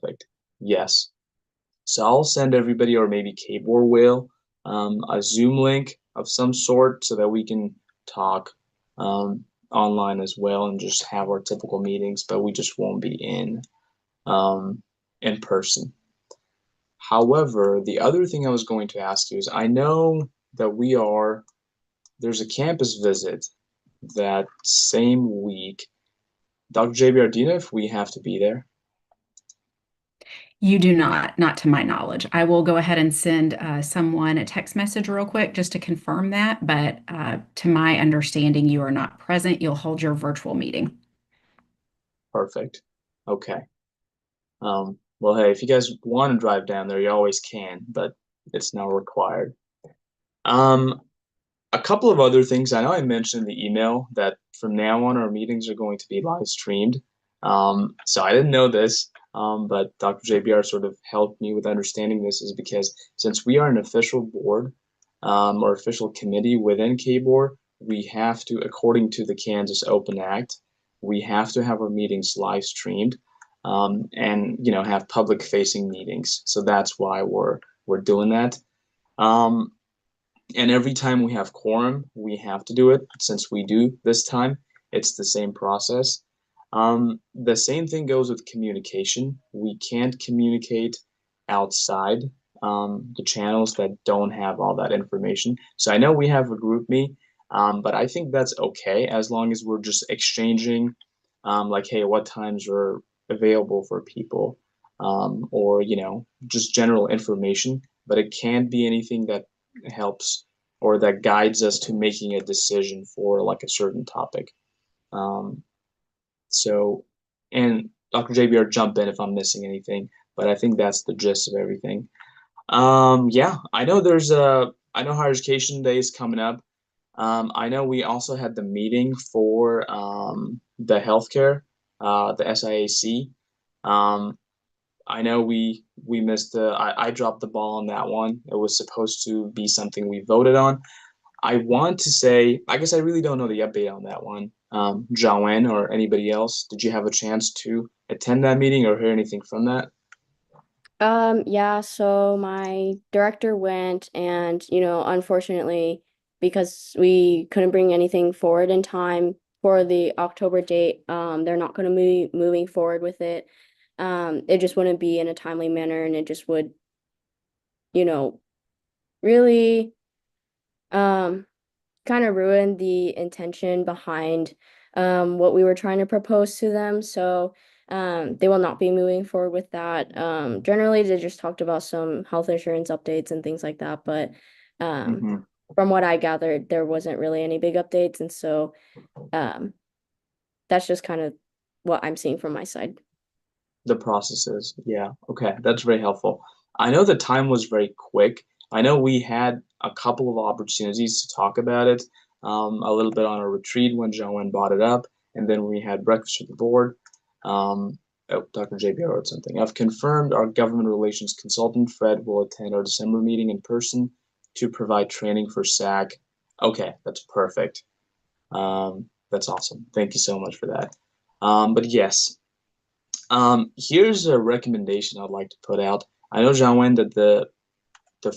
Perfect. Yes. So I'll send everybody, or maybe Kabor will, a Zoom link of some sort so that we can talk online as well and just have our typical meetings, but we just won't be in person. However, the other thing I was going to ask you is I know that there's a campus visit that same week. Dr. JBR, do you know if we have to be there? You do not to my knowledge. I will go ahead and send someone a text message real quick just to confirm that. But to my understanding, you are not present. You'll hold your virtual meeting. Perfect. Okay. Well, hey, if you guys want to drive down there, you always can, but it's not required. Um, a couple of other things. I know I mentioned in the email that from now on our meetings are going to be live streamed. So I didn't know this, but Dr. JBR sort of helped me with understanding this is because since we are an official board, or official committee within KBOR, we have to, according to the Kansas Open Act, we have to have our meetings live streamed, and have public facing meetings. So that's why we're doing that. Um, and every time we have quorum, we have to do it. Since we do this time, it's the same process. The same thing goes with communication. We can't communicate outside the channels that don't have all that information. So I know we have a group me, but I think that's okay as long as we're just exchanging, like, hey, what times are available for people, or just general information. But it can't be anything that helps or that guides us to making a decision for like a certain topic. Um, so, and Dr. JBR, jump in if I'm missing anything, but I think that's the gist of everything. Yeah, I know higher education day is coming up. I know we also had the meeting for the healthcare, the SIAC. Um, I know we missed I dropped the ball on that one. It was supposed to be something we voted on. I want to say, I guess I really don't know the update on that one. Joanne or anybody else, did you have a chance to attend that meeting or hear anything from that? Yeah, so my director went and, unfortunately, because we couldn't bring anything forward in time for the October date, they're not going to be moving forward with it. It just wouldn't be in a timely manner and it just would, you know, really um kind of ruin the intention behind what we were trying to propose to them. So they will not be moving forward with that. Generally, they just talked about some health insurance updates and things like that. But um, Hmm. from what I gathered, there wasn't really any big updates. And so um, that's just kind of what I'm seeing from my side. The processes. Yeah. Okay. That's very helpful. I know the time was very quick. I know we had a couple of opportunities to talk about it, a little bit on a retreat when Joanne brought it up, and then we had breakfast with the board. Oh, Dr. JBR wrote something. I've confirmed our government relations consultant, Fred, will attend our December meeting in person to provide training for SAC. Okay, that's perfect. That's awesome. Thank you so much for that. But yes, here's a recommendation I'd like to put out. I know, Jean-Wen, that the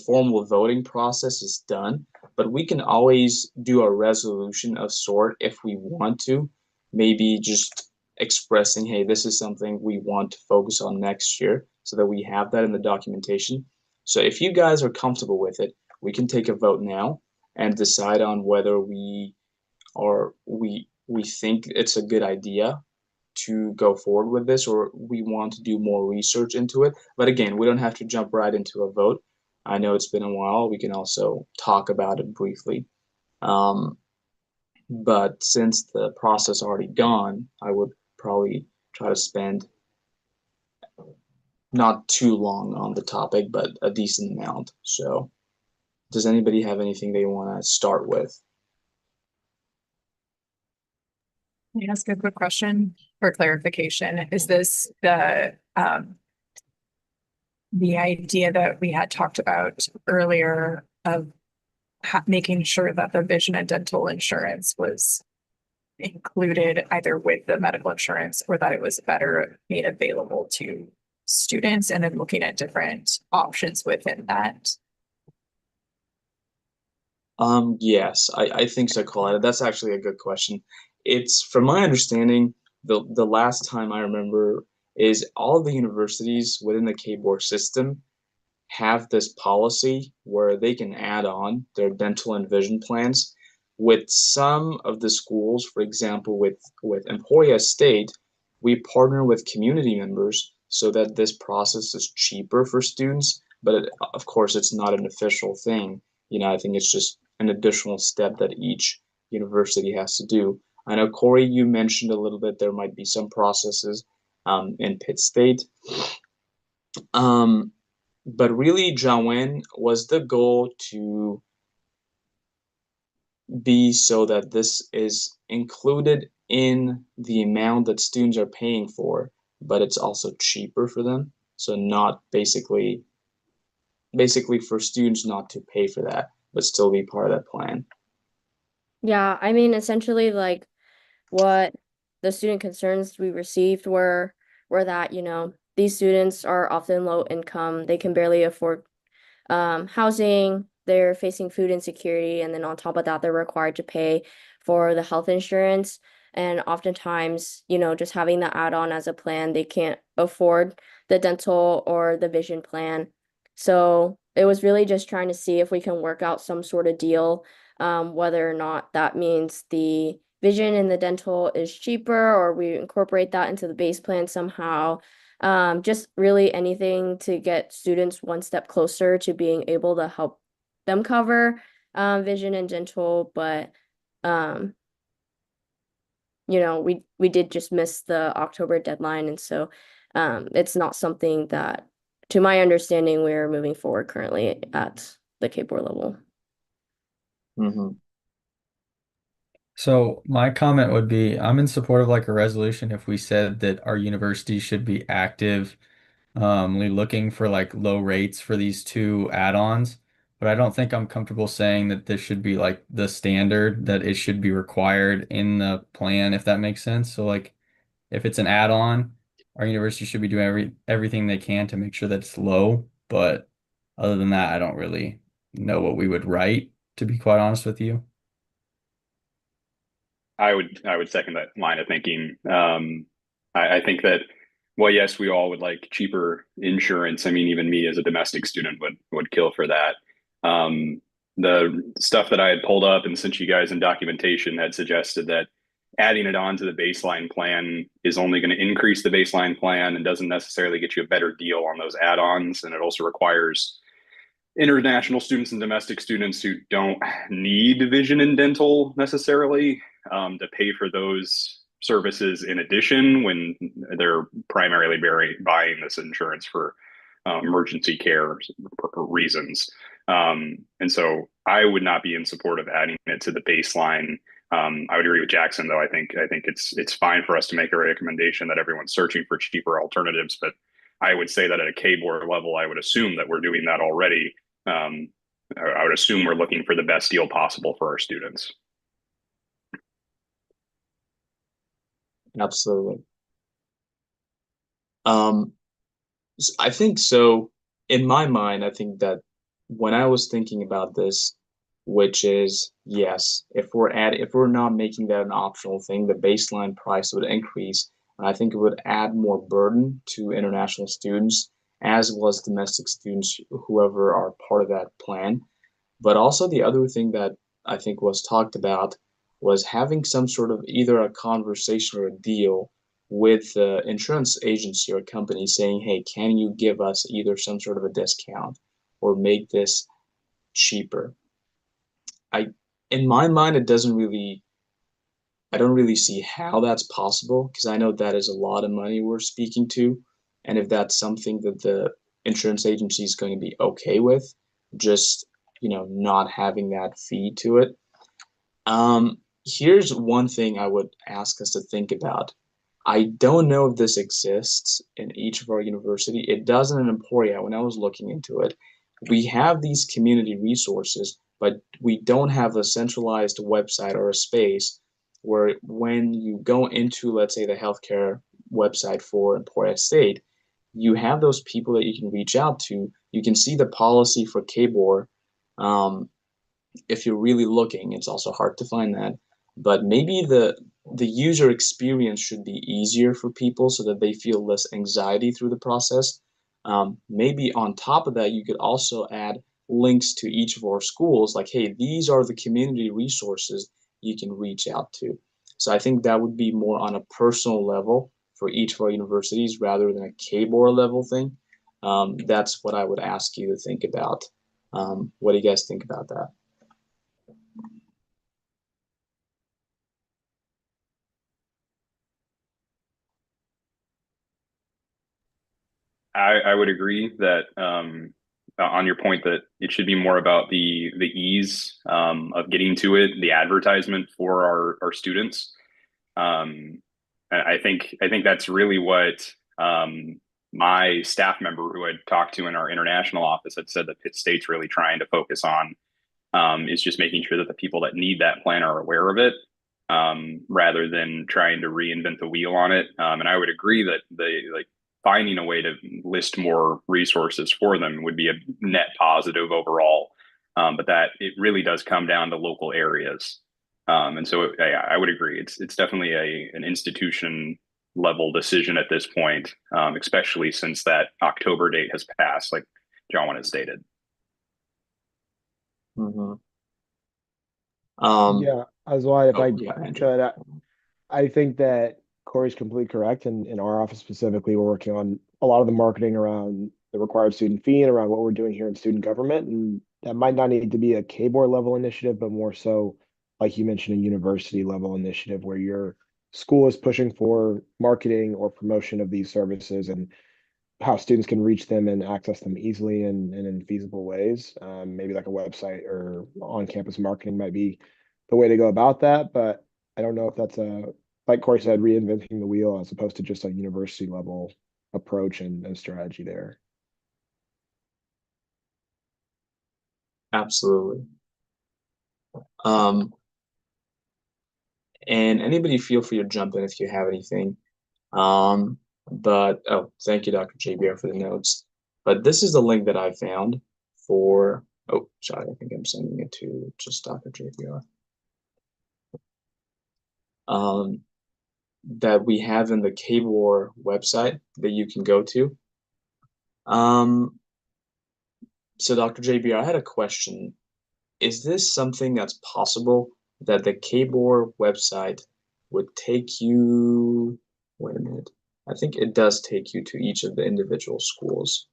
formal voting process is done, but we can always do a resolution of sort if we want to. Maybe just expressing, hey, this is something we want to focus on next year so that we have that in the documentation. So if you guys are comfortable with it, we can take a vote now and decide on whether we think it's a good idea to go forward with this or we want to do more research into it. But again, we don't have to jump right into a vote. I know it's been a while. We can also talk about it briefly. Um, but since the process already gone, I would probably try to spend not too long on the topic, but a decent amount. So, does anybody have anything they want to start with? Can I ask a quick question for clarification? Is this the idea that we had talked about earlier of making sure that the vision and dental insurance was included either with the medical insurance or that it was better made available to students and then looking at different options within that? Yes, I think so, Coletta. That's actually a good question. It's from my understanding, the last time I remember is all the universities within the KBOR system have this policy where they can add on their dental and vision plans. With some of the schools, for example, with Emporia State, we partner with community members so that this process is cheaper for students. But of course, it's not an official thing. I think it's just an additional step that each university has to do. I know, Corey, you mentioned a little bit there might be some processes in Pitt State. Um, but really, Jawen, was the goal to be so that this is included in the amount that students are paying for, but it's also cheaper for them. So not basically for students not to pay for that, but still be part of that plan. Yeah, I mean, essentially, like what the student concerns we received were that, these students are often low income, they can barely afford housing, they're facing food insecurity, and then on top of that, they're required to pay for the health insurance. And oftentimes, just having the add-on as a plan, they can't afford the dental or the vision plan. So it was really just trying to see if we can work out some sort of deal, whether or not that means the vision and the dental is cheaper or we incorporate that into the base plan somehow. Just really anything to get students one step closer to being able to help them cover vision and dental, but we did just miss the October deadline, and so it's not something that, to my understanding, we're moving forward currently at the KBOR level. Mm-hmm. So my comment would be, I'm in support of like a resolution if we said that our university should be actively looking for like low rates for these two add-ons. But I don't think I'm comfortable saying that this should be like the standard, that it should be required in the plan, if that makes sense. So like if it's an add-on, our university should be doing everything they can to make sure that it's low. But other than that, I don't really know what we would write, to be quite honest with you. I would second that line of thinking. I think that, well, yes, we all would like cheaper insurance. I mean, even me as a domestic student would kill for that. The stuff that I had pulled up and sent you guys in documentation had suggested that adding it on to the baseline plan is only going to increase the baseline plan and doesn't necessarily get you a better deal on those add-ons. And it also requires international students and domestic students who don't need vision and dental necessarily to pay for those services in addition when they're primarily buying this insurance for emergency care reasons. And so I would not be in support of adding it to the baseline. I would agree with Jackson, though. I think it's fine for us to make a recommendation that everyone's searching for cheaper alternatives, but I would say that at a KBOR level, I would assume that we're doing that already. I would assume we're looking for the best deal possible for our students. Absolutely. I think so. In my mind, I think that when I was thinking about this, which is yes, if we're not making that an optional thing, the baseline price would increase. And I think it would add more burden to international students as well as domestic students, whoever are part of that plan. But also the other thing that I think was talked about was having some sort of either a conversation or a deal with the insurance agency or company saying, hey, can you give us either some sort of a discount or make this cheaper? In my mind, I don't really see how that's possible because I know that is a lot of money we're speaking to. And if that's something that the insurance agency is going to be okay with, just, not having that fee to it. Here's one thing I would ask us to think about. I don't know if this exists in each of our university. It doesn't in Emporia when I was looking into it. We have these community resources, but we don't have a centralized website or a space where when you go into, let's say, the healthcare website for Emporia State, you have those people that you can reach out to. You can see the policy for KBOR. If you're really looking, it's also hard to find that. But maybe the user experience should be easier for people so that they feel less anxiety through the process. Maybe on top of that, you could also add links to each of our schools, like, hey, these are the community resources you can reach out to. So I think that would be more on a personal level for each of our universities rather than a KBOR level thing. That's what I would ask you to think about. What do you guys think about that? I would agree that on your point that it should be more about the ease of getting to it, the advertisement for our students. I think that's really what my staff member who I'd talked to in our international office had said that Pitt State's really trying to focus on, is just making sure that the people that need that plan are aware of it, rather than trying to reinvent the wheel on it. And I would agree that finding a way to list more resources for them would be a net positive overall. But that it really does come down to local areas. And so I would agree. It's definitely an institution level decision at this point, especially since that October date has passed, like John has stated. Mm-hmm. Yeah, as well, if I Yeah, Andrew. could, I think that Corey's completely correct. And in our office specifically, we're working on a lot of the marketing around the required student fee and around what we're doing here in student government. And that might not need to be a KBOR level initiative, but more so, like you mentioned, a university level initiative where your school is pushing for marketing or promotion of these services and how students can reach them and access them easily and in feasible ways. Maybe like a website or on-campus marketing might be the way to go about that. But I don't know if that's like Corey said, reinventing the wheel as opposed to just a university level approach and strategy there. Absolutely. And anybody feel free to jump in if you have anything. But oh, thank you, Dr. JBR, for the notes. But this is the link that I found for, oh, sorry, I think I'm sending it to just Dr. JBR. That we have in the KBOR website that you can go to. So Dr. JBR, I had a question. Is this something that's possible that the KBOR website would take you, wait a minute, I think it does take you to each of the individual schools.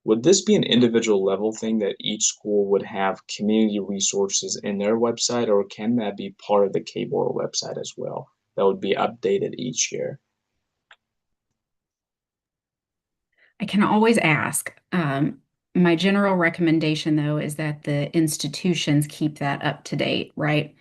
Would this be an individual level thing that each school would have community resources in their website, or can that be part of the KBOR website as well? That would be updated each year. I can always ask. My general recommendation, though, is that the institutions keep that up to date, right?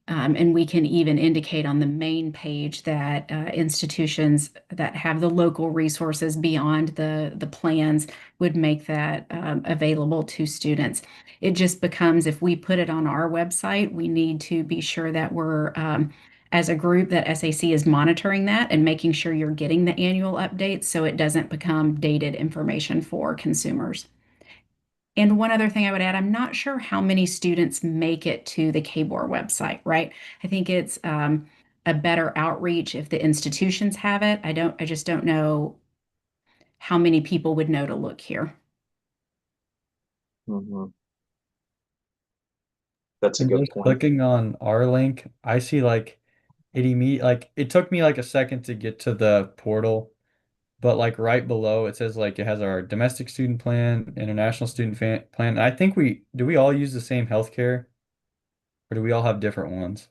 And we can even indicate on the main page that institutions that have the local resources beyond the plans would make that available to students. It just becomes, if we put it on our website, we need to be sure that we're, as a group, that SAC is monitoring that and making sure you're getting the annual updates so it doesn't become dated information for consumers. And one other thing I would add, I'm not sure how many students make it to the KBOR website, right? I think it's a better outreach if the institutions have it. I just don't know how many people would know to look here. Mm-hmm. That's a And good just point. clicking on our link, I see like it took me like a second to get to the portal, but like right below it says like it has our domestic student plan, international student plan. And I think we all use the same healthcare, or do we all have different ones?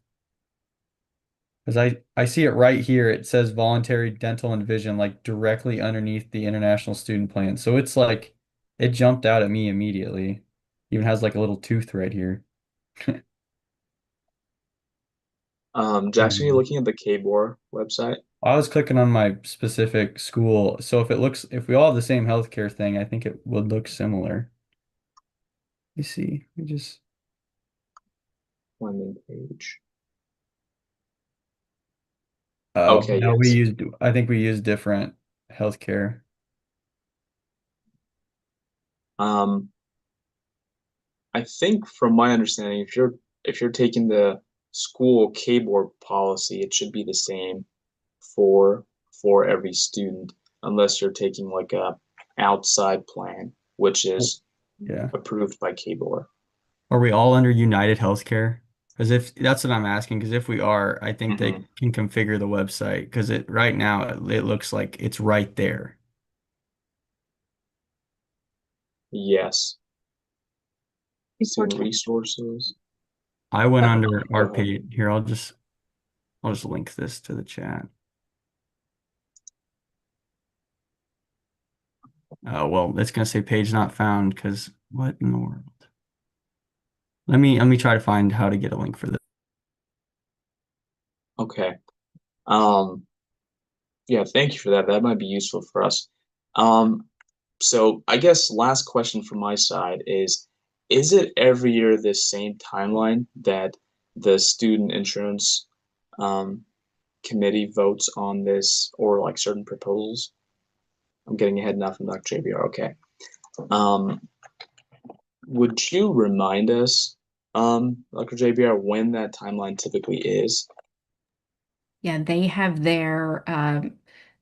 Because I see it right here. It says voluntary dental and vision like directly underneath the international student plan. So it's like it jumped out at me immediately. Even has like a little tooth right here. Jackson, you're looking at the KBOR website? I was clicking on my specific school. So if we all have the same healthcare thing, I think it would look similar. You see, we just, Landing page. Oh, Okay, no, yes. I think we use different healthcare. Um, I think from my understanding, if you're taking the school K-board policy, it should be the same for for every student, unless you're taking like a outside plan, which is Yeah. approved by K-board. Are we all under United Healthcare? Because if that's what I'm asking, because if we are, I think they Mhm. can configure the website because it right now it looks like it's right there. Yes. Before Student resources. I went Oh, under go our ahead. page here. I'll just link this to the chat. Oh, well, it's gonna say page not found because what in the world? Let me try to find how to get a link for this. Okay. Um, yeah, thank you for that. That might be useful for us. Um, so I guess last question from my side is it every year this same timeline that the student insurance um, committee votes on this or like certain proposals? I'm getting ahead now from Dr. JBR. Okay. Um, would you remind us, Dr. JBR, when that timeline typically is? Yeah, they have their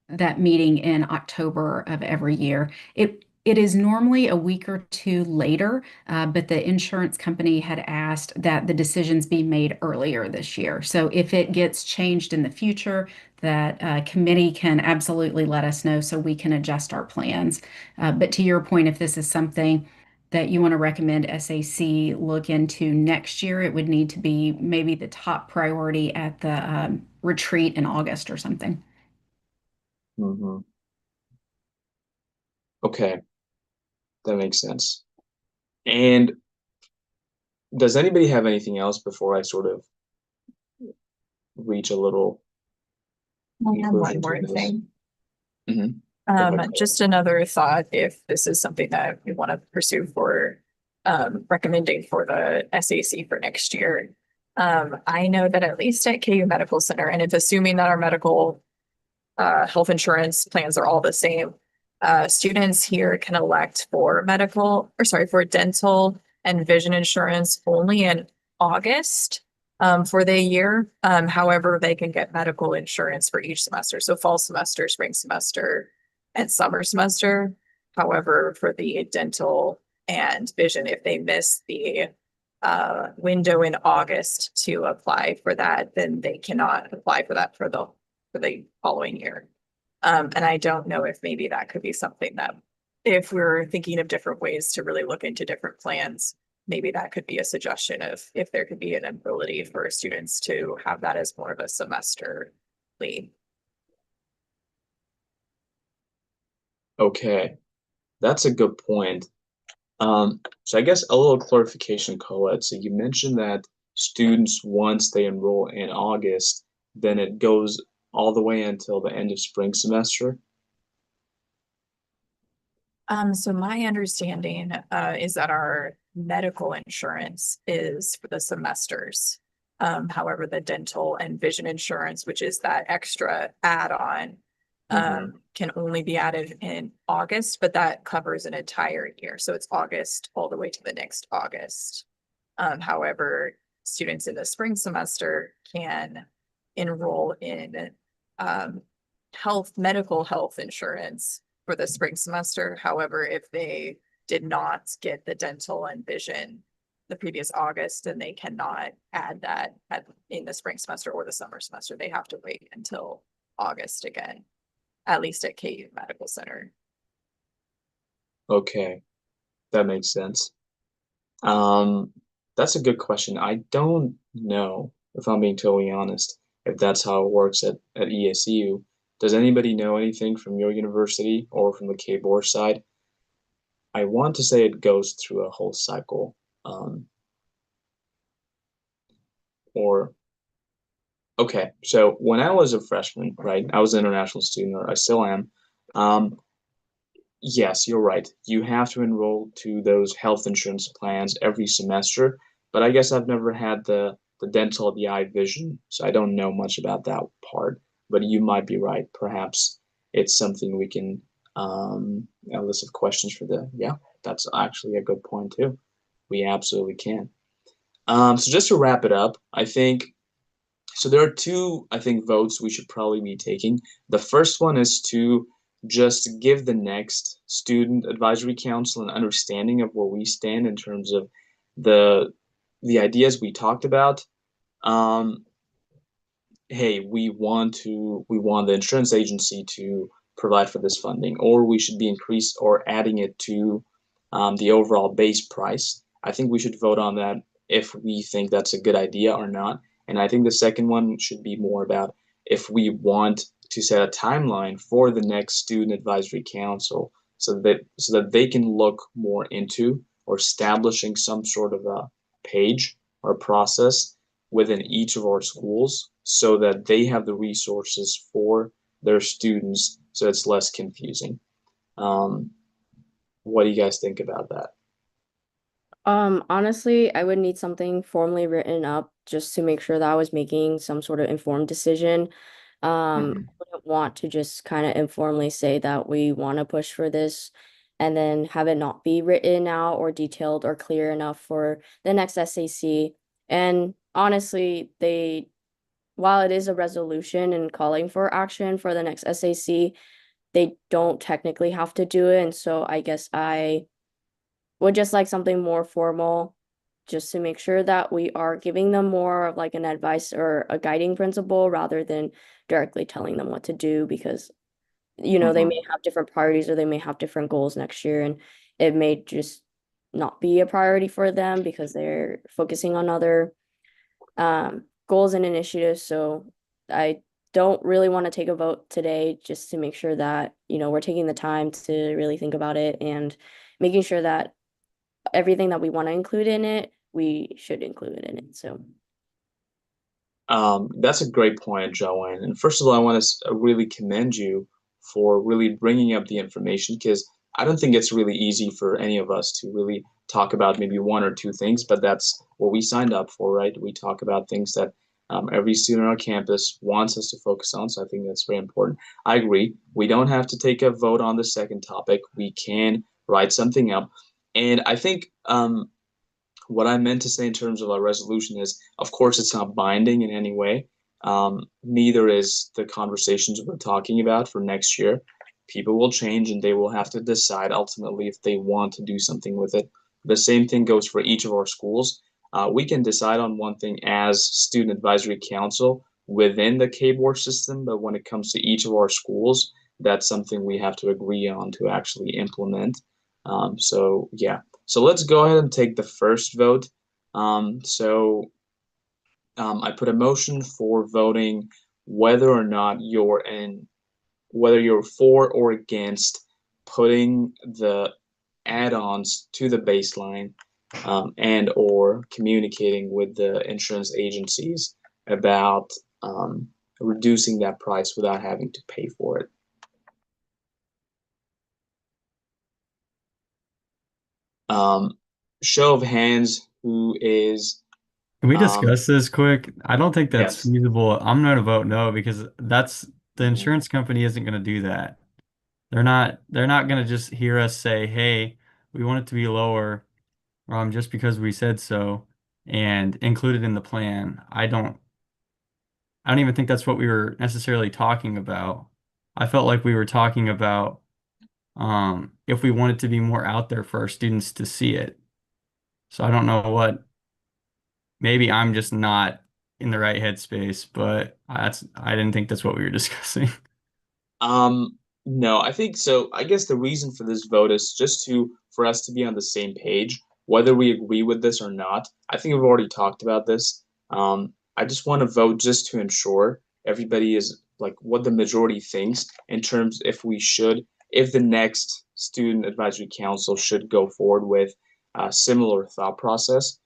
that meeting in October of every year. It is normally a week or two later, but the insurance company had asked that the decisions be made earlier this year. So if it gets changed in the future, that committee can absolutely let us know so we can adjust our plans. But to your point, if this is something that you want to recommend SAC look into next year, it would need to be maybe the top priority at the retreat in August or something. Hmm. Okay, that makes sense. And does anybody have anything else before I sort of reach a little I have one conclusion to more this? thing. Hmm. Go ahead, Cole. Just another thought, if this is something that we want to pursue for recommending for the SAC for next year. I know that at least at KU Medical Center, and if assuming that our medical health insurance plans are all the same, students here can elect for for dental and vision insurance only in August for the year. However, they can get medical insurance for each semester. So fall semester, spring semester, and summer semester. However, for the dental and vision, if they miss the window in August to apply for that, then they cannot apply for that for the following year. And I don't know if maybe that could be something that if we're thinking of different ways to really look into different plans, maybe that could be a suggestion of if there could be an ability for students to have that as more of a semester lead. Okay, that's a good point. So I guess a little clarification, Colette. So you mentioned that students, once they enroll in August, then it goes all the way until the end of spring semester. So my understanding is that our medical insurance is for the semesters. However, the dental and vision insurance, which is that extra add-on, can only be added in August, but that covers an entire year. So it's August all the way to the next August. However, students in the spring semester can enroll in medical health insurance for the spring semester. However, if they did not get the dental and vision the previous August, then they cannot add that in the spring semester or the summer semester. They have to wait until August again, at least at KU Medical Center. Okay, that makes sense. Um, that's a good question. I don't know, if I'm being totally honest, if that's how it works at ESU. Does anybody know anything from your university or from the KBOR side? I want to say it goes through a whole cycle. Um, or okay, so when I was a freshman, right, I was an international student, or I still am. Um, yes, you're right. You have to enroll to those health insurance plans every semester, but I guess I've never had the dental, the eye vision, so I don't know much about that part. but you might be right. Perhaps it's something we can a list of questions for yeah, that's actually a good point too. We absolutely can. So just to wrap it up, I think so there are two, I think, votes we should probably be taking. The first one is to just give the next student advisory council an understanding of where we stand in terms of the ideas we talked about. Um, hey, we want the insurance agency to provide for this funding, or we should be increased or adding it to the overall base price. I think we should vote on that if we think that's a good idea or not. And I think the second one should be more about if we want to set a timeline for the next student advisory council so that they can look more into or establishing some sort of a page or process within each of our schools so that they have the resources for their students so it's less confusing. What do you guys think about that? Honestly, I would need something formally written up just to make sure that I was making some sort of informed decision. Mhm. I wouldn't want to just kind of informally say that we want to push for this and then have it not be written out or detailed or clear enough for the next SAC. And honestly, while it is a resolution and calling for action for the next SAC, they don't technically have to do it. And so I guess I would just like something more formal just to make sure that we are giving them more of like an advice or a guiding principle rather than directly telling them what to do because they may have different priorities or they may have different goals next year and it may just not be a priority for them because they're focusing on other goals and initiatives. So I don't really want to take a vote today just to make sure that, we're taking the time to really think about it and making sure that everything that we want to include in it, we should include it in it. So That's a great point, Joanne. And first of all, I want to really commend you for really bringing up the information because I don't think it's really easy for any of us to really talk about maybe one or two things, but that's what we signed up for, right? We talk about things that every student on our campus wants us to focus on. So I think that's very important. I agree. We don't have to take a vote on the second topic. We can write something up. And I think what I meant to say in terms of a resolution is, of course, it's not binding in any way. Neither is the conversations we're talking about for next year. People will change and they will have to decide ultimately if they want to do something with it. The same thing goes for each of our schools. We can decide on one thing as student advisory council within the KBOR system, but when it comes to each of our schools, that's something we have to agree on to actually implement. So yeah, so let's go ahead and take the first vote. I put a motion for voting whether or not whether you're for or against putting the add-ons to the baseline and or communicating with the insurance agencies about reducing that price without having to pay for it. Show of hands, who is Can we um, discuss this quick? I don't think that's yes. feasible. I'm going to vote no because the Mhm. insurance company isn't going to do that. They're not going to just hear us say, "Hey, we want it to be lower," just because we said so and include it in the plan. I don't even think that's what we were necessarily talking about. I felt like we were talking about if we wanted to be more out there for our students to see it. So I don't know maybe I'm just not in the right headspace, but I didn't think that's what we were discussing. Um, no, I think so. I guess the reason for this vote is just for us to be on the same page, whether we agree with this or not. I think we've already talked about this. I just want to vote just to ensure everybody is like what the majority thinks in terms if the next student advisory council should go forward with a similar thought process.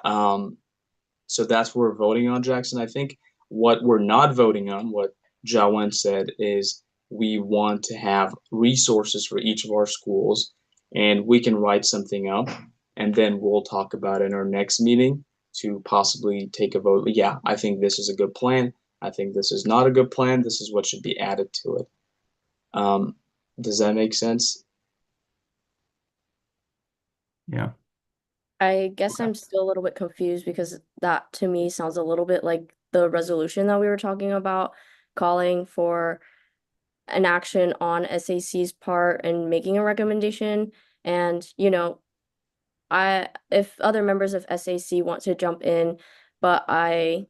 Um, so that's what we're voting on, Jackson. I think what we're not voting on, what Jawan said, is we want to have resources for each of our schools, and we can write something up, and then we'll talk about it in our next meeting to possibly take a vote. Yeah, I think this is a good plan. I think this is not a good plan. This is what should be added to it. Does that make sense? Yeah. I guess Okay. I'm still a little bit confused because that to me sounds a little bit like the resolution that we were talking about, calling for an action on SAC's part and making a recommendation. And, if other members of SAC want to jump in, but I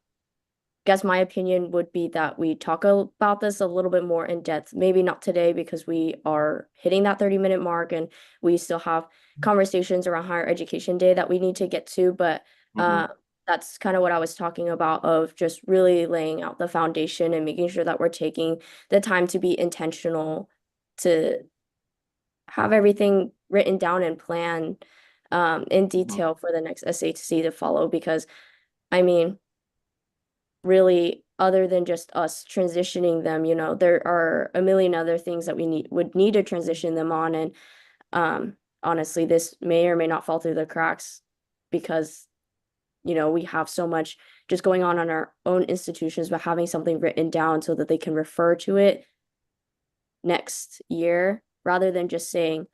guess my opinion would be that we talk about this a little bit more in depth. Maybe not today because we are hitting that 30-minute mark and we still have conversations around higher education day that we need to get to. But that's kind of what I was talking about, of just really laying out the foundation and making sure that we're taking the time to be intentional, to have everything written down and planned in detail for the next SHC to follow. Because I mean, really, other than just us transitioning them, there are a million other things that we would need to transition them on. And honestly, this may or may not fall through the cracks because we have so much just going on our own institutions, but having something written down so that they can refer to it next year rather than just saying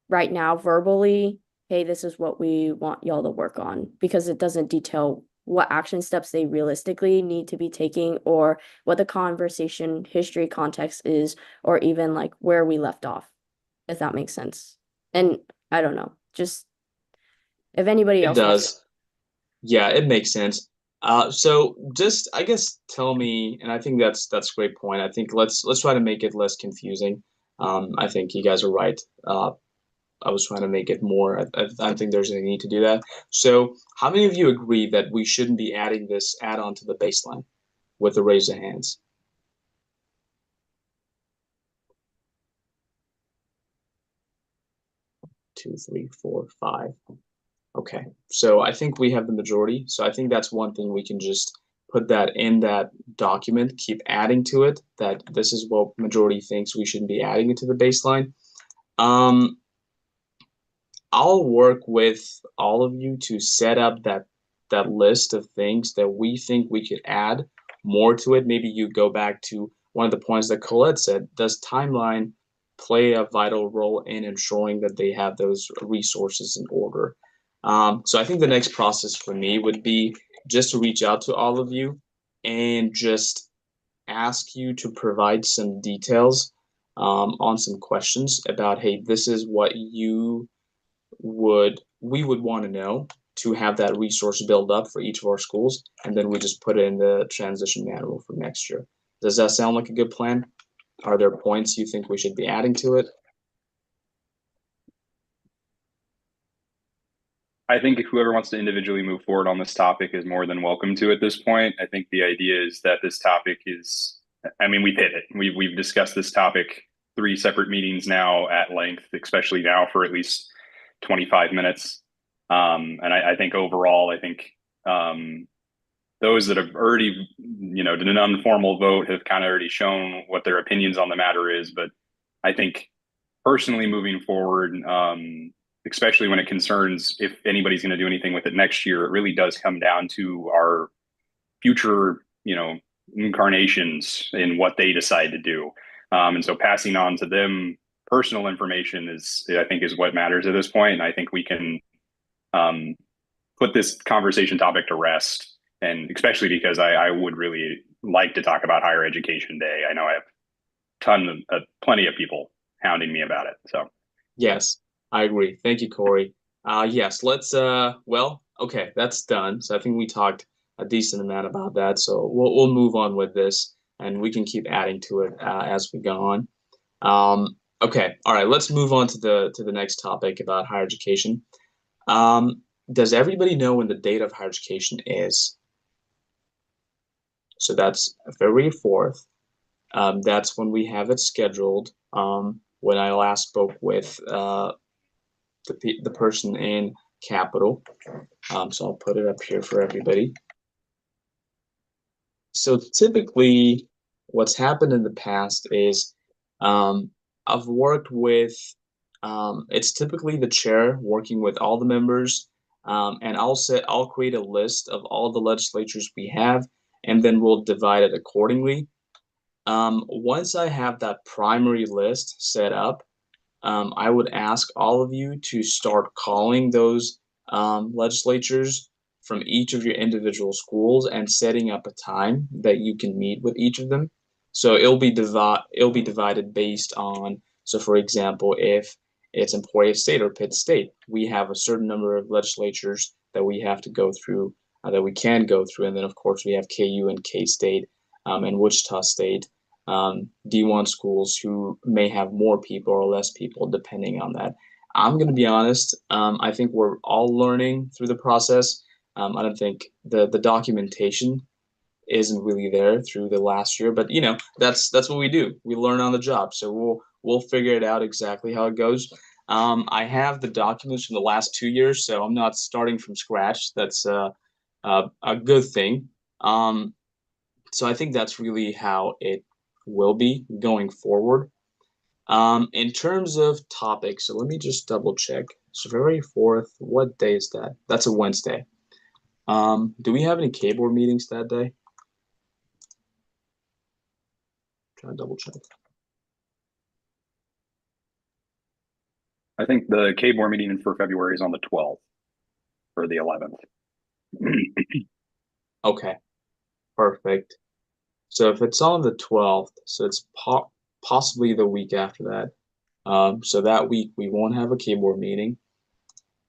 right now verbally, hey, this is what we want y'all to work on, because it doesn't detail what action steps they realistically need to be taking, or what the conversation history context is, or even like where we left off, if that makes sense. And I don't know, just if anybody It else wants does. Yeah, it makes sense. So just I guess tell me, and I think that's a great point. I think let's try to make it less confusing. I think you guys are right. I was trying to make it more. I think there's a need to do that. So, how many of you agree that we shouldn't be adding this add-on to the baseline with a raise of hands? Two, three, four, five. Okay. So I think we have the majority. So I think that's one thing we can just put that in that document, keep adding to it, that this is what majority thinks we shouldn't be adding it to the baseline. I'll work with all of you to set up that list of things that we think we could add more to it. Maybe you go back to one of the points that Colette said. Does timeline play a vital role in ensuring that they have those resources in order? So I think the next process for me would be just to reach out to all of you and just ask you to provide some details on some questions about, hey, this is what we would want to know to have that resource build up for each of our schools, and then we just put it in the transition manual for next year. Does that sound like a good plan? Are there points you think we should be adding to it? I think whoever wants to individually move forward on this topic is more than welcome to at this point. I think the idea is that this topic is, I mean, we've hit it. We've discussed this topic 3 separate meetings now at length, especially now for at least 25 minutes. And I think overall, those that have already, did an informal vote have kind of already shown what their opinions on the matter is. But I think personally moving forward, especially when it concerns if anybody's going to do anything with it next year, it really does come down to our future, incarnations in what they decide to do. And so passing on to them personal information is what matters at this point. And I think we can put this conversation topic to rest. And especially because I would really like to talk about higher education day. I know I have plenty of people hounding me about it. So yes, I agree. Thank you, Corey. Yes, let's well, okay, that's done. So I think we talked a decent amount about that. So we'll move on with this, and we can keep adding to it as we go on. Okay, all right, let's move on to the next topic about higher education. Does everybody know when the date of higher education is? So that's February 4th. That's when we have it scheduled. When I last spoke with the person in Capital. So I'll put it up here for everybody. So typically what's happened in the past is I've worked with, it's typically the chair working with all the members, and I'll create a list of all the legislatures we have, and then we'll divide it accordingly. Once I have that primary list set up, I would ask all of you to start calling those legislatures from each of your individual schools and setting up a time that you can meet with each of them. So it'll be divided based on, so for example, if it's Emporia State or Pitt State, we have a certain number of legislatures that we have to go through, that we can go through, and then of course we have KU and K State, and Wichita State, D1 schools who may have more people or less people depending on that. I'm going to be honest. I think we're all learning through the process. I don't think the documentation isn't really there through the last year, but that's what we do. We learn on the job, so we'll figure it out exactly how it goes. I have the documents from the last 2 years, so I'm not starting from scratch. That's a good thing. So I think that's really how it will be going forward. In terms of topics, so let me just double check. So February 4th, what day is that? That's a Wednesday. Do we have any K-Board meetings that day? Try to double check. I think the K-Board meeting for February is on the 12th or the 11th. Okay, perfect. So if it's on the 12th, so it's possibly the week after that. So that week we won't have a K-Board meeting.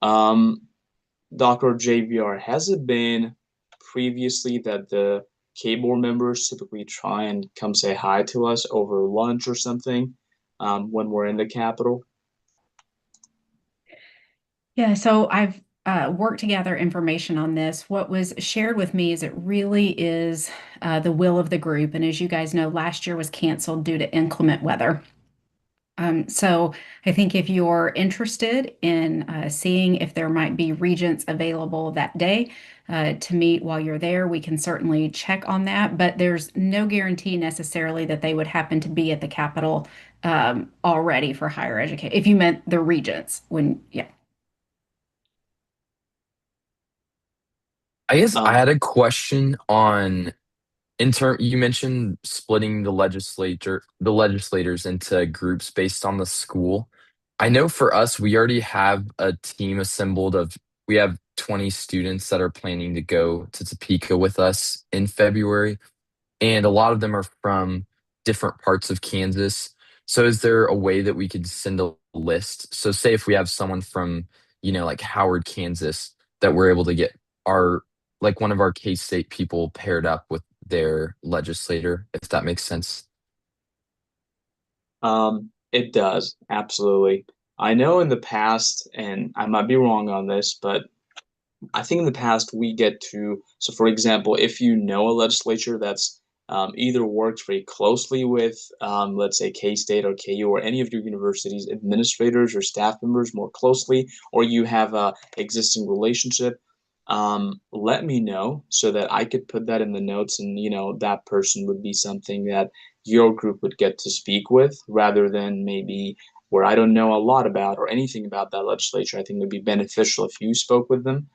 Dr. JVR, has it been previously that the K-Board members typically try and come say hi to us over lunch or something when we're in the Capitol? Yeah, so I've worked to gather information on this. What was shared with me is it really is the will of the group. And as you guys know, last year was canceled due to inclement weather. So I think if you're interested in seeing if there might be regents available that day to meet while you're there, we can certainly check on that. But there's no guarantee necessarily that they would happen to be at the Capitol already for higher education. If you meant the regents, yeah. I guess I had a question on you mentioned splitting the legislators into groups based on the school. I know for us, we already have a team assembled we have 20 students that are planning to go to Topeka with us in February, and a lot of them are from different parts of Kansas. So is there a way that we could send a list? So say if we have someone from, like Howard, Kansas, that we're able to get one of our K-State people paired up with their legislator, if that makes sense. It does, absolutely. I know in the past, and I might be wrong on this, but I think in the past we get to, so for example, if you know a legislature that's either works very closely with, let's say, K-State or KU or any of your universities' administrators or staff members more closely, or you have a existing relationship, let me know so that I could put that in the notes, and that person would be something that your group would get to speak with, rather than maybe where I don't know a lot about or anything about that legislature. I think it would be beneficial if you spoke with them.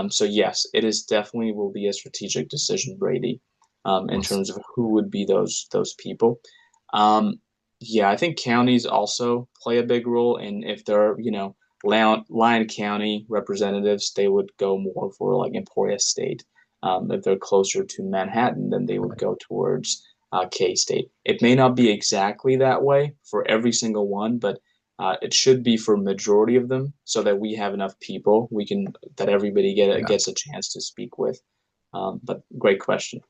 So yes, it is definitely will be a strategic decision, Brady, in terms of who would be those people. Yeah, I think counties also play a big role, and if they're Lyon County representatives, they would go more for like Emporia State. If they're closer to Manhattan, then they would go towards K-State. It may not be exactly that way for every single one, but it should be for majority of them, so that we have enough people that everybody gets a chance to speak with. But great question.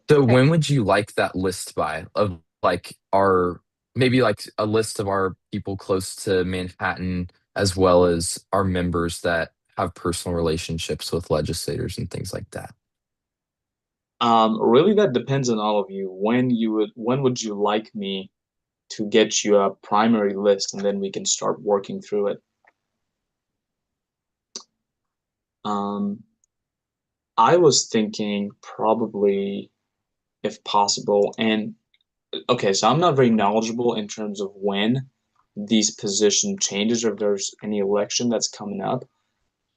So when would you like that list by of maybe like a list of our people close to Manhattan, as well as our members that have personal relationships with legislators and things like that? Really, that depends on all of you. When would you like me to get you a primary list, and then we can start working through it? I was thinking probably, if possible, and okay, so I'm not very knowledgeable in terms of when these position changes, or if there's any election that's coming up.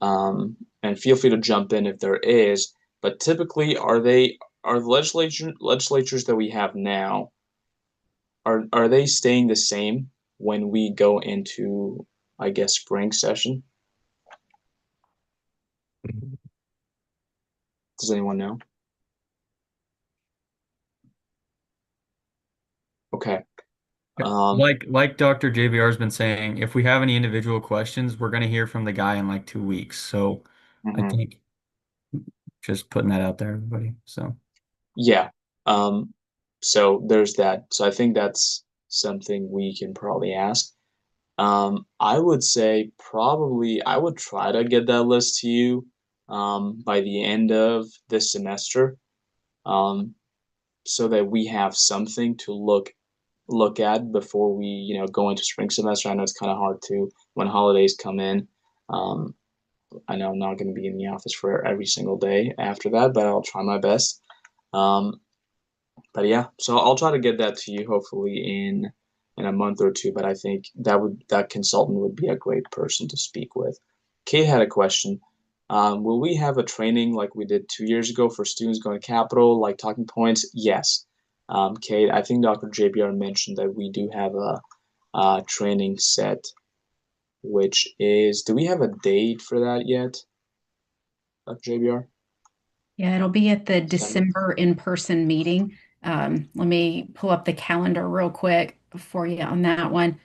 And feel free to jump in if there is. But typically, are the legislatures that we have now, are they staying the same when we go into, I guess, spring session? Does anyone know? Okay. Like Dr. JBR has been saying, if we have any individual questions, we're gonna hear from the guy in like 2 weeks. So I Mhm. think just putting that out there, everybody. So Yeah. So there's that. So I think that's something we can probably ask. I would say probably I would try to get that list to you by the end of this semester, um, so that we have something to look at before we, go into spring semester. I know it's kind of hard to when holidays come in. Um, I know I'm not going to be in the office for every single day after that, but I'll try my best. Um, but yeah, so I'll try to get that to you hopefully in a month or two. But I think that consultant would be a great person to speak with. Kate had a question. Will we have a training like we did 2 years ago for students going to Capital, like talking points? Yes. Kate, I think Dr. JBR mentioned that we do have a training set, which is, do we have a date for that yet, Dr. JBR? Yeah, it'll be at the December? December in-person meeting. Let me pull up the calendar real quick for you on that one.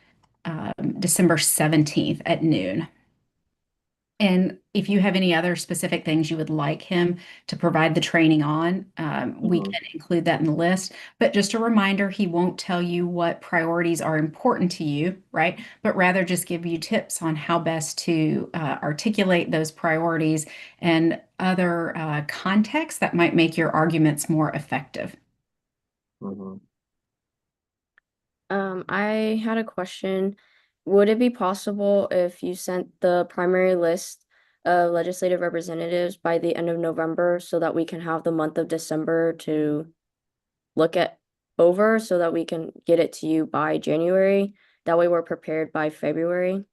December 17th at noon. And if you have any other specific things you would like him to provide the training on, we Mhm. can include that in the list. But just a reminder, he won't tell you what priorities are important to you, right? But rather just give you tips on how best to articulate those priorities and other contexts that might make your arguments more effective. Mhm. I had a question. Would it be possible if you sent the primary list of legislative representatives by the end of November so that we can have the month of December to look at over so that we can get it to you by January? That way we're prepared by February.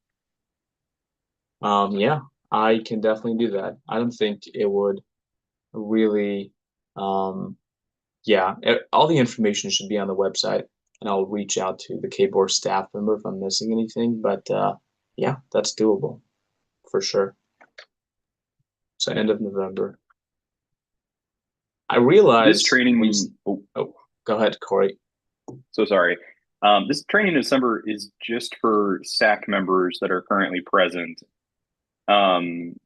Yeah, I can definitely do that. I don't think it would really, um, yeah, all the information should be on the website, and I'll reach out to the K-Board staff member if I'm missing anything. But yeah, that's doable for sure. So end of November. I This realize we. training, oh, Oh, go ahead, Corey. so sorry. This training in December is just for SAC members that are currently present.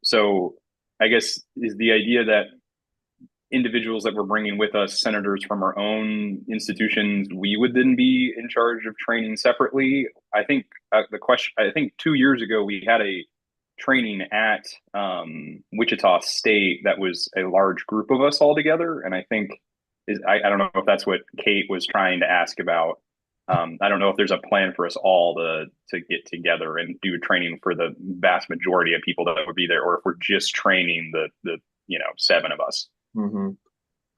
So I guess is the idea that individuals that we're bringing with us, senators from our own institutions, we would then be in charge of training separately. I think the question, I think 2 years ago, we had a training at Wichita State that was a large group of us all together. And I think I don't know if that's what Kate was trying to ask about. I don't know if there's a plan for us all to get together and do training for the vast majority of people that would be there, or if we're just training the 7 of us. Mm-hmm.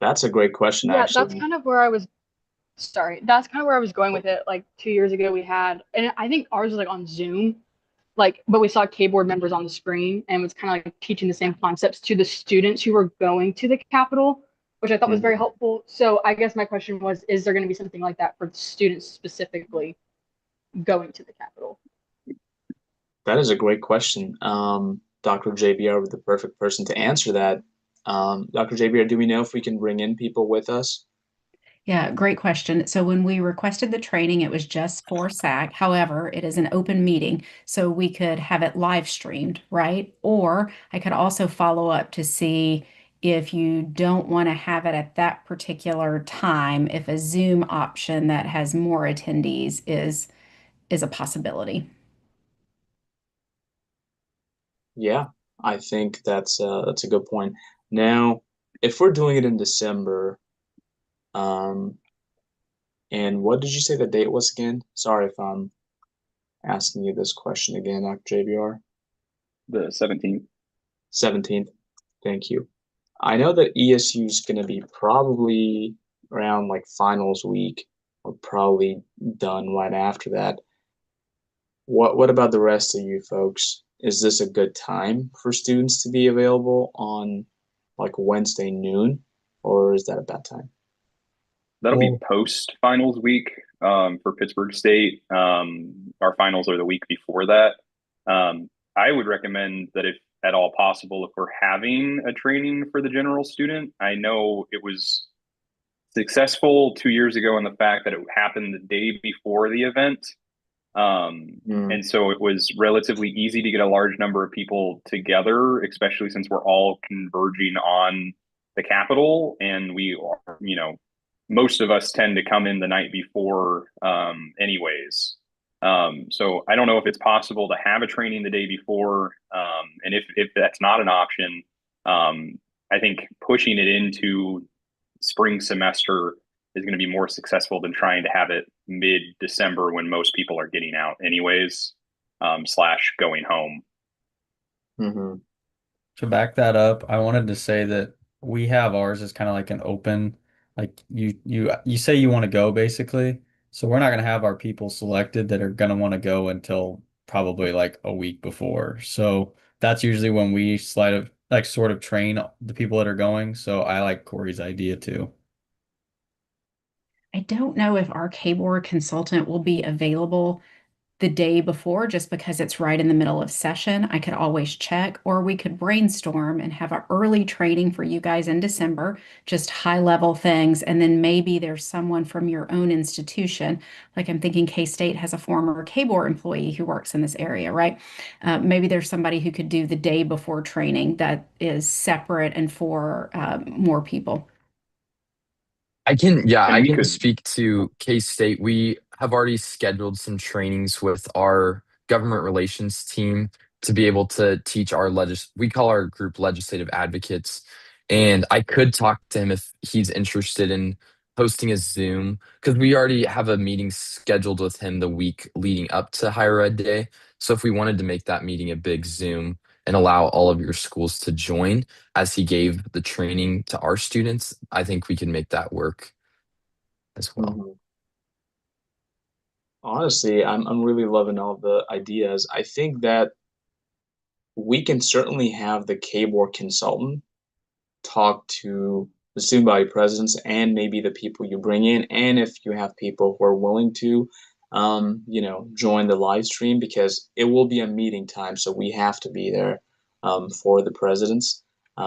That's a great question, Yeah, that's actually. kind of where I was. Sorry, that's kind of where I was going with it. Like 2 years ago, we had, and I think ours was like on Zoom, like, but we saw K-Board members on the screen and was kind of like teaching the same concepts to the students who were going to the Capitol, which I thought was very Mhm. helpful. So I guess my question was, is there going to be something like that for the students specifically going to the Capitol? That is a great question. Dr. JBR was the perfect person to answer that. Dr. JBR, do we know if we can bring in people with us? Yeah, great question. So when we requested the training, it was just for SAC. However, it is an open meeting, so we could have it live streamed, right? Or I could also follow up to see if you don't want to have it at that particular time, if a Zoom option that has more attendees is a possibility. Yeah, I think that's a good point. Now, if we're doing it in December, um, and what did you say the date was again? Sorry if I'm asking you this question again, Dr. JBR. The 17th. 17th. Thank you. I know that ESU is going to be probably around like finals week, or probably done right after that. What about the rest of you folks? Is this a good time for students to be available on like Wednesday noon? or is that a bad time? That'll be Well, post finals week for Pittsburgh State. Our finals are the week before that. I would recommend that if at all possible, if we're having a training for the general student, I know it was successful 2 years ago in the fact that it happened the day before the event. And so it was relatively easy to get a large number of people together, especially since we're all converging on the Capitol, and we are, most of us tend to come in the night before, anyways. So I don't know if it's possible to have a training the day before, and if that's not an option, I think pushing it into spring semester is going to be more successful than trying to have it mid-December when most people are getting out anyways, slash going home. Mm-hmm. to back that up, I wanted to say that we have ours as kind of like an open, like you say you want to go basically. So we're not going to have our people selected that are going to want to go until probably like a week before. So that's usually when we sort of train the people that are going. So I like Corey's idea too. I don't know if our K-Board consultant will be available the day before just because it's right in the middle of session. I could always check, or we could brainstorm and have an early training for you guys in December, just high level things. And then maybe there's someone from your own institution. Like I'm thinking K-State has a former K-Board employee who works in this area, right? Maybe there's somebody who could do the day before training that is separate and for more people. I can, yeah, And I we can could, speak to K-State. We have already scheduled some trainings with our government relations team to be able to teach we call our group legislative advocates. And I could talk to him if he's interested in hosting a Zoom, because we already have a meeting scheduled with him the week leading up to Higher Ed Day. So if we wanted to make that meeting a big Zoom and allow all of your schools to join, as he gave the training to our students, I think we can make that work as well. Mhm. Honestly, I'm really loving all the ideas. I think that we can certainly have the K-Board consultant talk to the student body presidents and maybe the people you bring in, and if you have people who are willing to, join the live stream, because it will be a meeting time, so we have to be there for the presidents.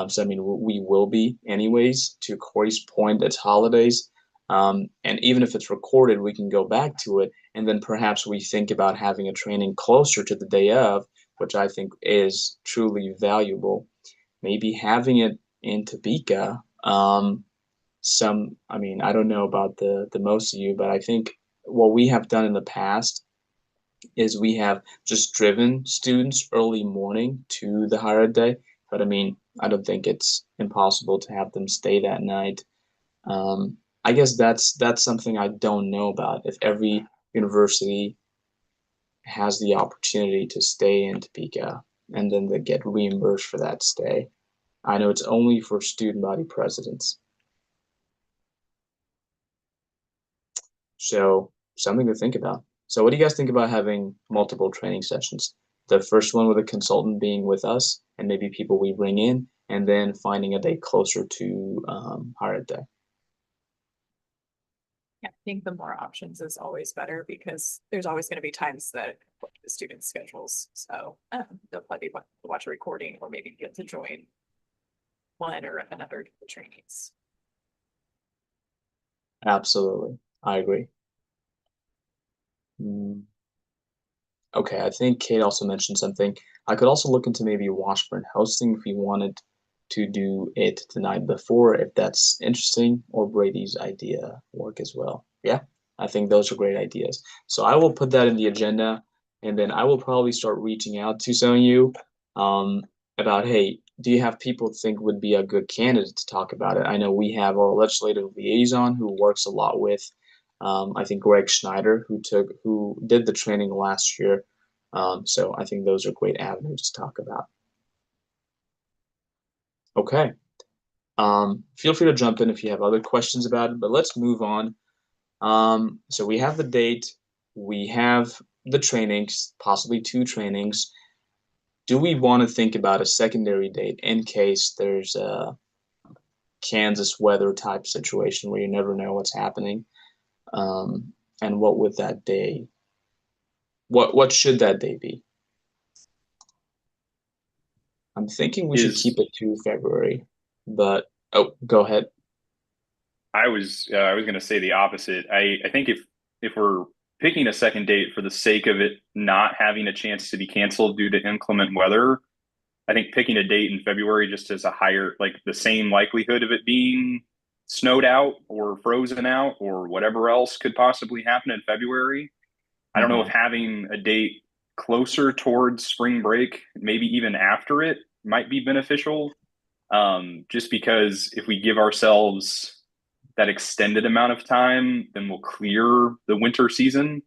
So I mean, we will be anyways. To Corey's point, it's holidays, and even if it's recorded, we can go back to it, and then perhaps we think about having a training closer to the day of, which I think is truly valuable. Maybe having it in Topeka. I mean, I don't know about the most of you, but I think what we have done in the past is we have just driven students early morning to the higher ed day. But I mean, I don't think it's impossible to have them stay that night. I guess that's something I don't know about. If every university has the opportunity to stay in Topeka and then they get reimbursed for that stay. I know it's only for student body presidents. So something to think about. So what do you guys think about having multiple training sessions? The first one with a consultant being with us and maybe people we bring in, and then finding a day closer to higher ed day. Yeah, I think the more options is always better because there's always going to be times that the students' schedules. So they'll probably watch a recording or maybe get to join one or another of the trainings. Absolutely. I agree. Okay, I think Kate also mentioned something. I could also look into maybe Washburn hosting if we wanted to do it the night before, if that's interesting, or Brady's idea work as well. Yeah, I think those are great ideas. So I will put that in the agenda, and then I will probably start reaching out to some of you about, hey, do you have people think would be a good candidate to talk about it? I know we have our legislative liaison who works a lot with, I think Greg Schneider, who did the training last year. So I think those are great avenues to talk about. Okay. Feel free to jump in if you have other questions about it, but let's move on. So we have the date, we have the trainings, possibly 2 trainings. Do we want to think about a secondary date in case there's a Kansas weather type situation where you never know what's happening. And what would that day? What should that day be? I'm thinking we should keep it to February, but oh, go ahead. I was going to say the opposite. I think if we're picking a second date for the sake of it not having a chance to be canceled due to inclement weather, I think picking a date in February just has a higher, like the same likelihood of it being snowed out or frozen out or whatever else could possibly happen in February. I don't know if having a date closer towards spring break, maybe even after it, might be beneficial. Just because if we give ourselves that extended amount of time, then we'll clear the winter season.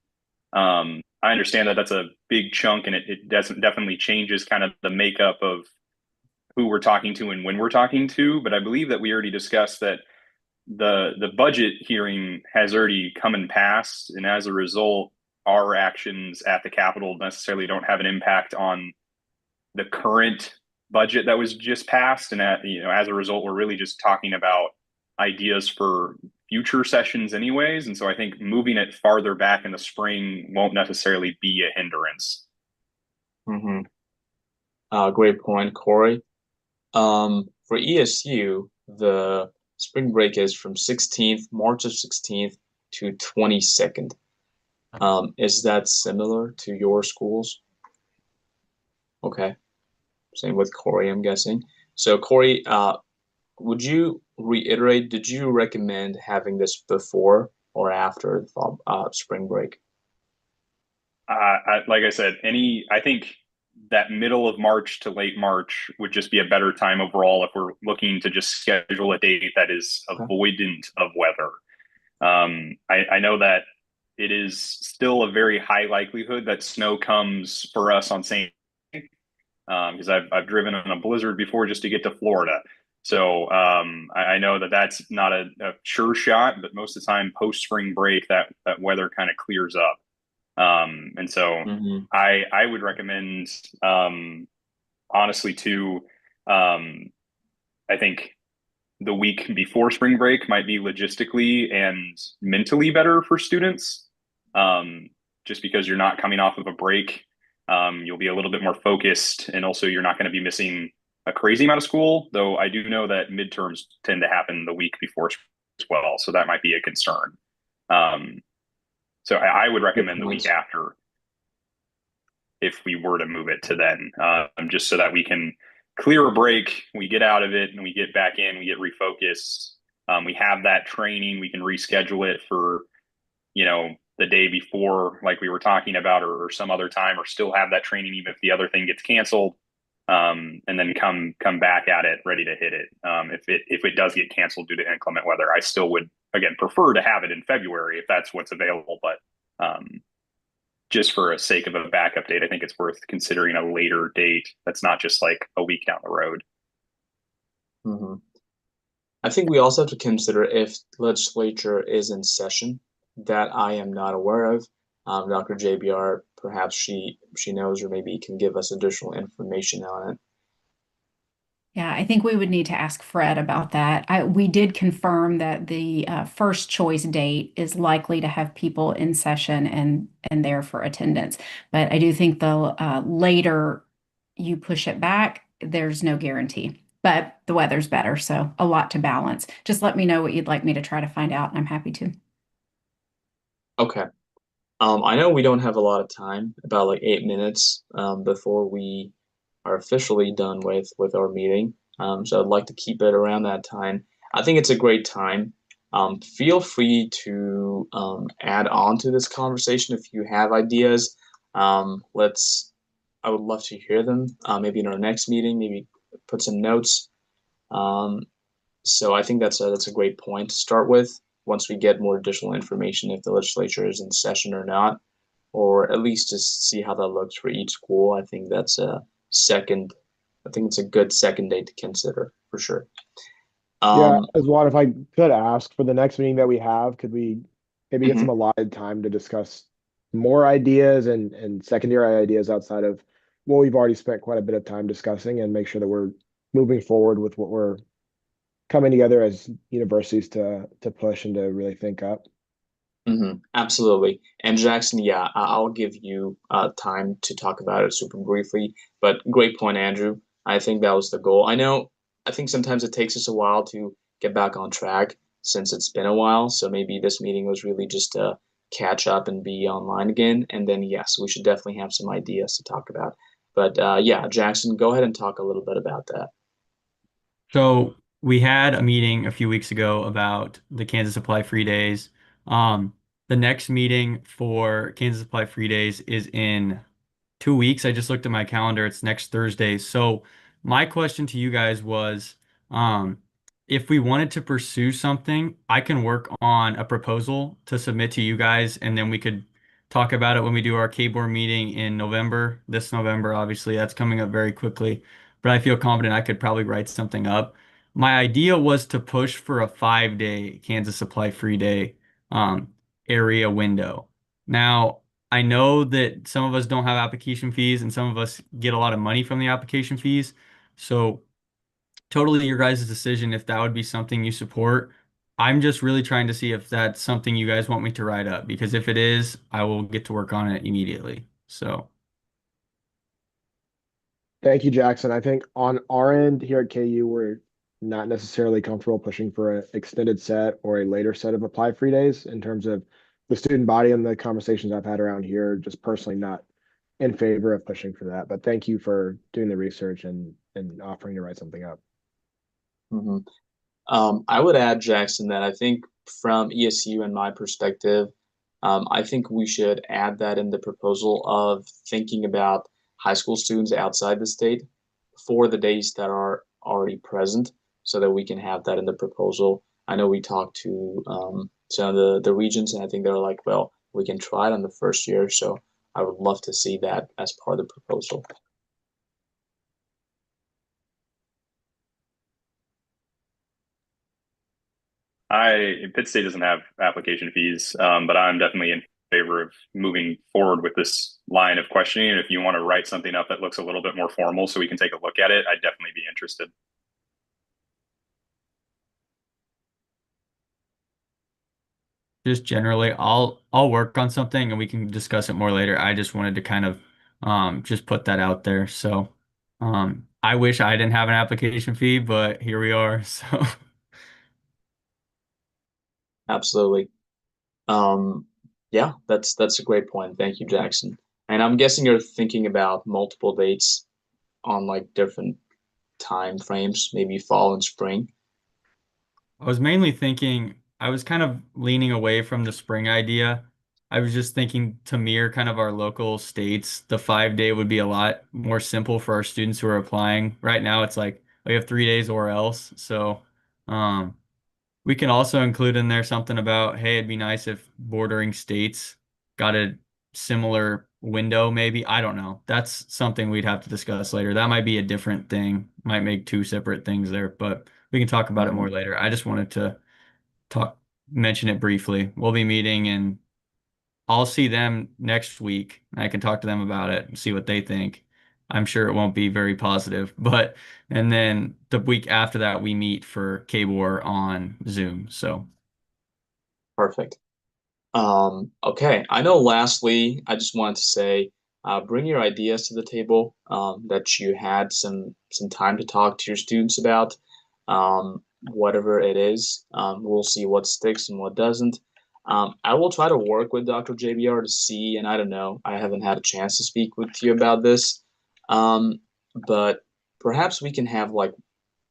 I understand that that's a big chunk, and it definitely changes kind of the makeup of who we're talking to and when we're talking to. But I believe that we already discussed that the budget hearing has already come and passed, and as a result, our actions at the Capitol necessarily don't have an impact on the current budget that was just passed. And as a result, we're really just talking about ideas for future sessions anyways. And so I think moving it farther back in the spring won't necessarily be a hindrance. Great point, Corey. For ESU, the spring break is from March 16th to 22nd. Is that similar to your schools? Okay. Same with Corey, I'm guessing. So Corey, would you reiterate, did you recommend having this before or after the spring break? Like I said, I think that middle of March to late March would just be a better time overall if we're looking to just schedule a date that is avoidant of weather. I know that it is still a very high likelihood that snow comes for us on St. Because I've driven in a blizzard before just to get to Florida. So I know that that's not a sure shot, but most of the time post spring break, that weather kind of clears up. And so I would recommend, honestly, too, I think the week before spring break might be logistically and mentally better for students, just because you're not coming off of a break. You'll be a little bit more focused, and also you're not going to be missing a crazy amount of school, though I do know that midterms tend to happen the week before as well. So that might be a concern. So I would recommend the week after if we were to move it to then, just so that we can clear a break, we get out of it and we get back in, we get refocused. We have that training, we can reschedule it for, the day before, like we were talking about, or some other time, or still have that training even if the other thing gets canceled, and then come back at it ready to hit it. If it does get canceled due to inclement weather, I still would, again, prefer to have it in February if that's what's available. But just for a sake of a backup date, I think it's worth considering a later date that's not just like a week down the road. I think we also have to consider if the legislature is in session. That I am not aware of. Dr. JBR, perhaps she knows, or maybe can give us additional information on it. Yeah, I think we would need to ask Fred about that. We did confirm that the first choice date is likely to have people in session and there for attendance. But I do think the later you push it back, there's no guarantee. But the weather's better, so a lot to balance. Just let me know what you'd like me to try to find out, and I'm happy to. Okay. I know we don't have a lot of time, about like 8 minutes before we are officially done with our meeting. So I'd like to keep it around that time. I think it's a great time. Feel free to add on to this conversation if you have ideas. I would love to hear them. Maybe in our next meeting, maybe put some notes. So I think that's a great point to start with. Once we get more additional information, if the legislature is in session or not, or at least just see how that looks for each school. I think it's a good second date to consider for sure. Yeah, as well, if I could ask for the next meeting that we have, could we maybe get some allotted time to discuss more ideas and secondary ideas outside of what we've already spent quite a bit of time discussing, and make sure that we're moving forward with what we're coming together as universities to push and to really think up. Absolutely. And Jackson, yeah, I'll give you time to talk about it super briefly. But great point, Andrew. I think that was the goal. I think sometimes it takes us a while to get back on track since it's been a while. So maybe this meeting was really just to catch up and be online again. And then, yes, we should definitely have some ideas to talk about. But yeah, Jackson, go ahead and talk a little bit about that. So we had a meeting a few weeks ago about the Kansas Supply Free Days. Um, the next meeting for Kansas Supply Free Days is in 2 weeks. I just looked at my calendar. It's next Thursday. So my question to you guys was, um, if we wanted to pursue something, I can work on a proposal to submit to you guys, and then we could talk about it when we do our K-Board meeting in November. This November, obviously, that's coming up very quickly. But I feel confident I could probably write something up. My idea was to push for a 5-day Kansas Supply Free Day area window. Now, I know that some of us don't have application fees and some of us get a lot of money from the application fees. So totally your guys' decision if that would be something you support. I'm just really trying to see if that's something you guys want me to write up, because if it is, I will get to work on it immediately. So Thank you, Jackson. I think on our end here at KU, we're not necessarily comfortable pushing for an extended set or a later set of apply free days in terms of the student body and the conversations I've had around here, just personally not in favor of pushing for that. But thank you for doing the research and offering to write something up. Mhm. I would add, Jackson, that I think from ESU and my perspective, I think we should add that in the proposal of thinking about high school students outside the state for the days that are already present so that we can have that in the proposal. I know we talked to some of the regions, and I think they're like, well, we can try it on the first year. So I would love to see that as part of the proposal. Pitt State doesn't have application fees, but I'm definitely in favor of moving forward with this line of questioning. And if you want to write something up that looks a little bit more formal so we can take a look at it, I'd definitely be interested. just generally, I'll work on something and we can discuss it more later. I just wanted to kind of just put that out there. So I wish I didn't have an application fee, but here we are. So Absolutely. Um, yeah, that's a great point. Thank you, Jackson. And I'm guessing you're thinking about multiple dates on like different time frames, maybe fall and spring. I was mainly thinking, I was kind of leaning away from the spring idea. I was just thinking to mirror kind of our local states, the 5-day would be a lot more simple for our students who are applying. Right now, it's like we have 3 days or else. So, um, we can also include in there something about, hey, it'd be nice if bordering states got a similar window, maybe. I don't know. That's something we'd have to discuss later. That might be a different thing, might make two separate things there, but we can talk about it more later. I just wanted to mention it briefly. We'll be meeting and I'll see them next week. I can talk to them about it and see what they think. I'm sure it won't be very positive, but and then the week after that we meet for KBOR on Zoom. So Perfect. Okay. I know lastly, I just wanted to say, bring your ideas to the table, that you had some time to talk to your students about, whatever it is. We'll see what sticks and what doesn't. I will try to work with Dr. JBR to see, and I don't know, I haven't had a chance to speak with you about this. But perhaps we can have like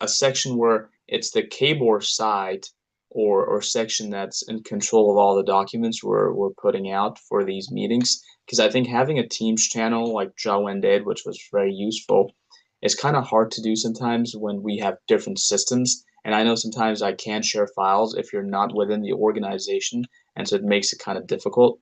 a section where it's the KBOR side or section that's in control of all the documents we're putting out for these meetings. Because I think having a Teams channel like Jawen did, which was very useful, is kind of hard to do sometimes when we have different systems. And I know sometimes I can't share files if you're not within the organization, and so it makes it kind of difficult.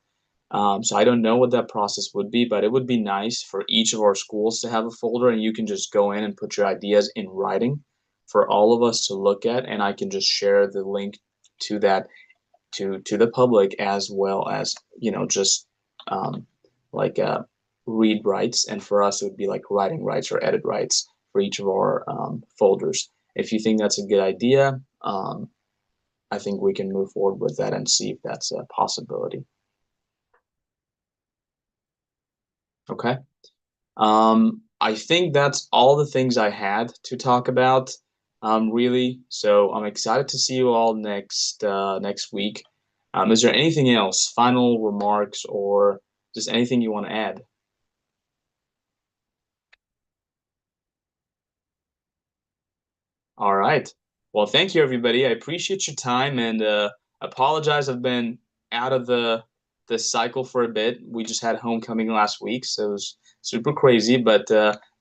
So I don't know what that process would be, but it would be nice for each of our schools to have a folder, and you can just go in and put your ideas in writing for all of us to look at, and I can just share the link to that to the public, as well as just um, like read rights, and for us it would be like writing rights or edit rights for each of our folders. If you think that's a good idea, I think we can move forward with that and see if that's a possibility. Okay. I think that's all the things I had to talk about, really. So I'm excited to see you all next week. Is there anything else, final remarks, or just anything you want to add? All right. Well, thank you, everybody. I appreciate your time and apologize. I've been out of the cycle for a bit. We just had homecoming last week, so it was super crazy. But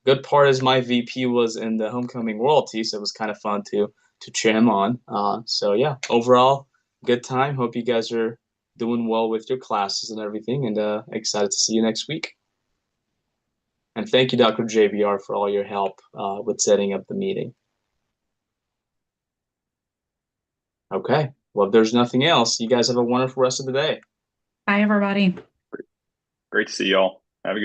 good part is my VP was in the homecoming royalty, so it was kind of fun to cheer him on. So yeah, overall, good time. Hope you guys are doing well with your classes and everything, and excited to see you next week. And thank you, Dr. JBR, for all your help with setting up the meeting. Okay. Well, if there's nothing else, you guys have a wonderful rest of the day. Bye, everybody. Great to see y'all.